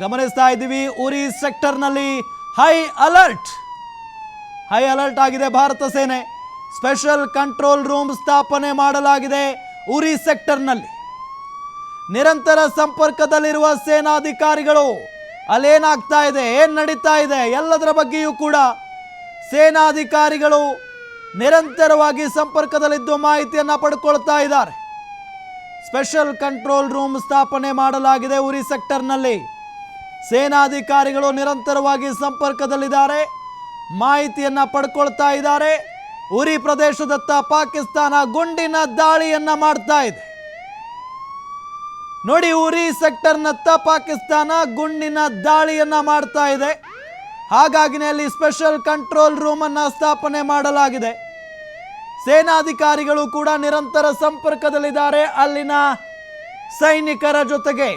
ಗಮನಿಸ್ತಾ ಇದ್ದೀವಿ ಉರಿ ಸೆಕ್ಟರ್ನಲ್ಲಿ ಹೈ ಅಲರ್ಟ್ ಆಗಿದೆ ಭಾರತ ಸೇನೆ. ಸ್ಪೆಷಲ್ ಕಂಟ್ರೋಲ್ ರೂಮ್ ಸ್ಥಾಪನೆ ಮಾಡಲಾಗಿದೆ ಉರಿ ಸೆಕ್ಟರ್ನಲ್ಲಿ. ನಿರಂತರ ಸಂಪರ್ಕದಲ್ಲಿರುವ ಸೇನಾಧಿಕಾರಿಗಳು ಅಲ್ಲೇನಾಗ್ತಾ ಇದೆ, ಏನು ನಡೀತಾ ಇದೆ ಎಲ್ಲದರ ಬಗ್ಗೆಯೂ ಕೂಡ ಸೇನಾಧಿಕಾರಿಗಳು ನಿರಂತರವಾಗಿ ಸಂಪರ್ಕದಲ್ಲಿದ್ದು ಮಾಹಿತಿಯನ್ನು ಪಡ್ಕೊಳ್ತಾ ಇದ್ದಾರೆ. ಸ್ಪೆಷಲ್ ಕಂಟ್ರೋಲ್ ರೂಮ್ ಸ್ಥಾಪನೆ ಮಾಡಲಾಗಿದೆ ಉರಿ ಸೆಕ್ಟರ್ನಲ್ಲಿ. ಸೇನಾಧಿಕಾರಿಗಳು ನಿರಂತರವಾಗಿ ಸಂಪರ್ಕದಲ್ಲಿದ್ದಾರೆ, ಮಾಹಿತಿಯನ್ನು ಪಡ್ಕೊಳ್ತಾ ಇದ್ದಾರೆ. ಉರಿ ಪ್ರದೇಶದತ್ತ ಪಾಕಿಸ್ತಾನ ಗುಂಡಿನ ದಾಳಿಯನ್ನ ಮಾಡ್ತಾ ಇದೆ. ನೋಡಿ, ಉರಿ ಸೆಕ್ಟರ್ನತ್ತ ಪಾಕಿಸ್ತಾನ ಗುಂಡಿನ ದಾಳಿಯನ್ನ ಮಾಡ್ತಾ ಇದೆ. ಹಾಗಾಗಿನೇ ಅಲ್ಲಿ ಸ್ಪೆಷಲ್ ಕಂಟ್ರೋಲ್ ರೂಮ್ ಅನ್ನ ಸ್ಥಾಪನೆ ಮಾಡಲಾಗಿದೆ. ಸೇನಾಧಿಕಾರಿಗಳು ಕೂಡ ನಿರಂತರ ಸಂಪರ್ಕದಲ್ಲಿದ್ದಾರೆ ಅಲ್ಲಿನ ಸೈನಿಕರ ಜೊತೆಗೆ.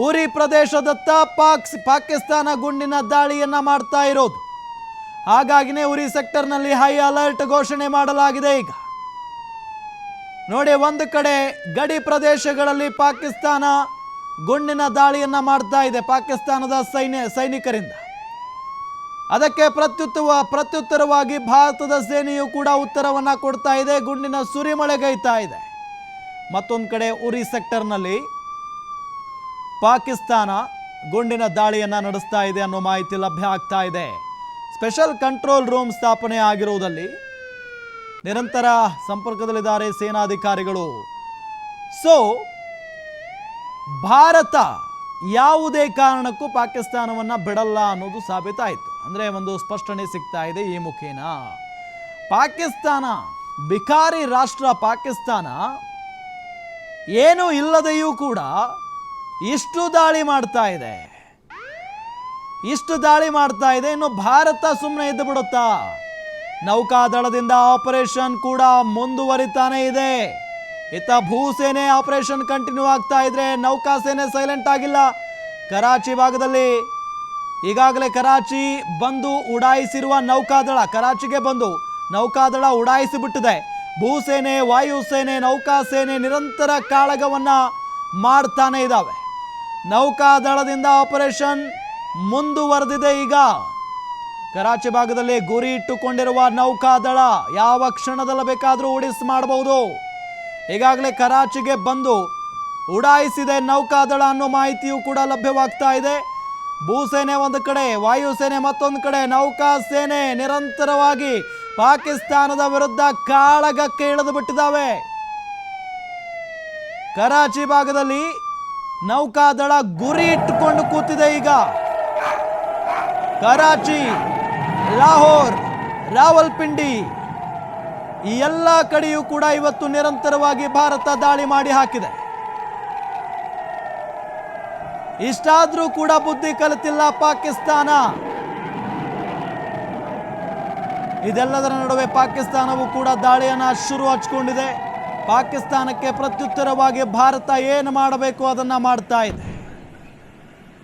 ಉರಿ ಪ್ರದೇಶದತ್ತ ಪಾಕಿಸ್ತಾನ ಗುಂಡಿನ ದಾಳಿಯನ್ನ ಮಾಡ್ತಾ ಇರೋದು. ಹಾಗಾಗಿನೇ ಉರಿ ಸೆಕ್ಟರ್ನಲ್ಲಿ ಹೈ ಅಲರ್ಟ್ ಘೋಷಣೆ ಮಾಡಲಾಗಿದೆ. ಈಗ ನೋಡಿ, ಒಂದು ಕಡೆ ಗಡಿ ಪ್ರದೇಶಗಳಲ್ಲಿ ಪಾಕಿಸ್ತಾನ ಗುಂಡಿನ ದಾಳಿಯನ್ನ ಮಾಡ್ತಾ ಇದೆ ಪಾಕಿಸ್ತಾನದ ಸೈನಿಕರಿಂದ. ಅದಕ್ಕೆ ಪ್ರತ್ಯುತ್ತರವಾಗಿ ಭಾರತದ ಸೇನೆಯು ಕೂಡ ಉತ್ತರವನ್ನ ಕೊಡ್ತಾ ಇದೆ, ಗುಂಡಿನ ಸುರಿಮಳೆಗೈತಾ ಇದೆ. ಮತ್ತೊಂದು ಕಡೆ ಉರಿ ಸೆಕ್ಟರ್ನಲ್ಲಿ ಪಾಕಿಸ್ತಾನ ಗುಂಡಿನ ದಾಳಿಯನ್ನ ನಡೆಸ್ತಾ ಇದೆ ಅನ್ನೋ ಮಾಹಿತಿ ಲಭ್ಯ ಆಗ್ತಾ ಇದೆ. ಸ್ಪೆಷಲ್ ಕಂಟ್ರೋಲ್ ರೂಮ್ ಸ್ಥಾಪನೆ ಆಗಿರುವುದಲ್ಲಿ ನಿರಂತರ ಸಂಪರ್ಕದಲ್ಲಿದ್ದಾರೆ ಸೇನಾಧಿಕಾರಿಗಳು. ಸೊ ಭಾರತ ಯಾವುದೇ ಕಾರಣಕ್ಕೂ ಪಾಕಿಸ್ತಾನವನ್ನು ಬಿಡಲ್ಲ ಅನ್ನೋದು ಸಾಬೀತಾಯಿತು. ಅಂದರೆ ಒಂದು ಸ್ಪಷ್ಟನೆ ಸಿಗ್ತಾ ಇದೆ ಈ ಮುಖೇನ. ಪಾಕಿಸ್ತಾನ ಬಿಕಾರಿ ರಾಷ್ಟ್ರ ಪಾಕಿಸ್ತಾನ ಏನೂ ಇಲ್ಲದೆಯೂ ಕೂಡ ಇಷ್ಟು ದಾಳಿ ಮಾಡ್ತಾ ಇದೆ. ಇನ್ನು ಭಾರತ ಸುಮ್ಮನೆ ಇದ್ದು ಬಿಡುತ್ತಾ? ನೌಕಾದಳದಿಂದ ಆಪರೇಷನ್ ಕೂಡ ಮುಂದುವರಿತಾನೆ ಇದೆ. ಇತ್ತ ಭೂಸೇನೆ ಆಪರೇಷನ್ ಕಂಟಿನ್ಯೂ ಆಗ್ತಾ ಇದ್ರೆ ನೌಕಾ ಸೇನೆ ಸೈಲೆಂಟ್ ಆಗಿಲ್ಲ. ಕರಾಚಿ ಭಾಗದಲ್ಲಿ ಈಗಾಗಲೇ ಕರಾಚಿ ಬಂದು ಉಡಾಯಿಸಿರುವ ಕರಾಚಿಗೆ ಬಂದು ನೌಕಾದಳ ಉಡಾಯಿಸಿಬಿಟ್ಟಿದೆ. ಭೂಸೇನೆ, ವಾಯುಸೇನೆ, ನೌಕಾಸೇನೆ ನಿರಂತರ ಕಾಳಗವನ್ನ ಮಾಡ್ತಾನೆ ಇದ್ದಾವೆ. ನೌಕಾದಳದಿಂದ ಆಪರೇಷನ್ ಮುಂದುವರೆದಿದೆ. ಈಗ ಕರಾಚಿ ಭಾಗದಲ್ಲಿ ಗುರಿ ಇಟ್ಟುಕೊಂಡಿರುವ ನೌಕಾದಳ ಯಾವ ಕ್ಷಣದಲ್ಲಿ ಬೇಕಾದರೂ ಉಡಿಸ್ ಮಾಡಬಹುದು. ಈಗಾಗಲೇ ಕರಾಚಿಗೆ ಬಂದು ಉಡಾಯಿಸಿದೆ ನೌಕಾದಳ ಅನ್ನೋ ಮಾಹಿತಿಯೂ ಕೂಡ ಲಭ್ಯವಾಗ್ತಾ ಇದೆ. ಭೂಸೇನೆ ಒಂದು ಕಡೆ, ವಾಯುಸೇನೆ ಮತ್ತೊಂದು ಕಡೆ, ನೌಕಾಸೇನೆ ನಿರಂತರವಾಗಿ ಪಾಕಿಸ್ತಾನದ ವಿರುದ್ಧ ಕಾಳಗಕ್ಕೆ ಇಳಿದು ಬಿಟ್ಟಿದ್ದಾವೆ. ಕರಾಚಿ ಭಾಗದಲ್ಲಿ ನೌಕಾದಳ ಗುರಿ ಇಟ್ಟುಕೊಂಡು ಕೂತಿದೆ. ಈಗ ಕರಾಚಿ, ಲಾಹೋರ್, ರಾವಲ್ಪಿಂಡಿ ಈ ಎಲ್ಲ ಕಡೆಯೂ ಕೂಡ ಇವತ್ತು ನಿರಂತರವಾಗಿ ಭಾರತ ದಾಳಿ ಮಾಡಿ ಹಾಕಿದೆ. ಇಷ್ಟಾದ್ರೂ ಕೂಡ ಬುದ್ಧಿ ಕಲಿತಿಲ್ಲ ಪಾಕಿಸ್ತಾನ. ಇದೆಲ್ಲದರ ನಡುವೆ ಪಾಕಿಸ್ತಾನವು ಕೂಡ ದಾಳಿಯನ್ನು ಶುರು ಹಚ್ಕೊಂಡಿದೆ. ಪಾಕಿಸ್ತಾನಕ್ಕೆ ಪ್ರತ್ಯುತ್ತರವಾಗಿ ಭಾರತ ಏನು ಮಾಡಬೇಕು ಅದನ್ನ ಮಾಡ್ತಾ ಇದೆ.